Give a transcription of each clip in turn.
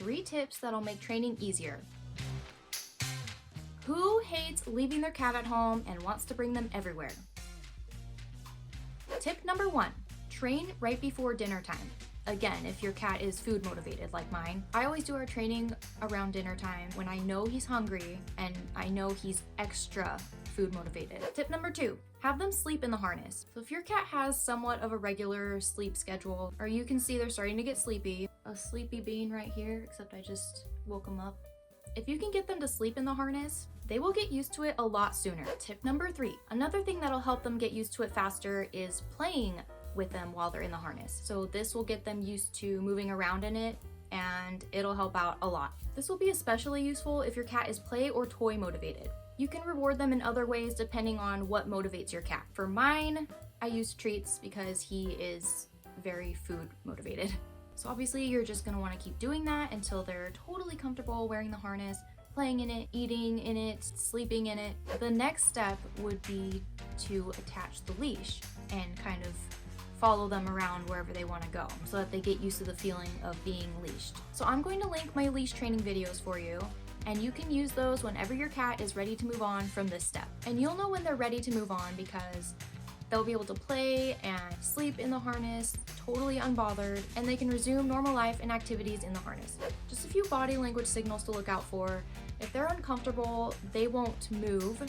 3 tips that'll make training easier. Who hates leaving their cat at home and wants to bring them everywhere? Tip number 1, train right before dinner time. Again, if your cat is food motivated like mine, I always do our training around dinner time when I know he's hungry and I know he's extra food motivated. Tip number 2, have them sleep in the harness. So if your cat has somewhat of a regular sleep schedule, or you can see they're starting to get sleepy, a sleepy bean right here, except I just woke them up. If you can get them to sleep in the harness, they will get used to it a lot sooner. Tip number 3, another thing that'll help them get used to it faster is playing with them while they're in the harness. So this will get them used to moving around in it and it'll help out a lot. This will be especially useful if your cat is play or toy motivated. You can reward them in other ways depending on what motivates your cat. For mine, I use treats because he is very food motivated. So obviously you're just gonna wanna keep doing that until they're totally comfortable wearing the harness, playing in it, eating in it, sleeping in it. The next step would be to attach the leash and kind of follow them around wherever they want to go so that they get used to the feeling of being leashed. So I'm going to link my leash training videos for you, and you can use those whenever your cat is ready to move on from this step. And you'll know when they're ready to move on because they'll be able to play and sleep in the harness totally unbothered, and they can resume normal life and activities in the harness. Just a few body language signals to look out for. If they're uncomfortable, they won't move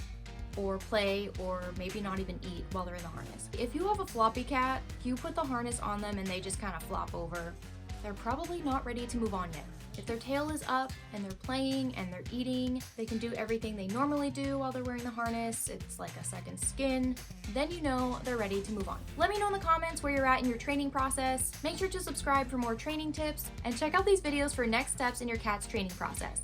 or play or maybe not even eat while they're in the harness. If you have a floppy cat, you put the harness on them and they just kind of flop over, they're probably not ready to move on yet. If their tail is up and they're playing and they're eating, they can do everything they normally do while they're wearing the harness, it's like a second skin, then you know they're ready to move on. Let me know in the comments where you're at in your training process. Make sure to subscribe for more training tips and check out these videos for next steps in your cat's training process.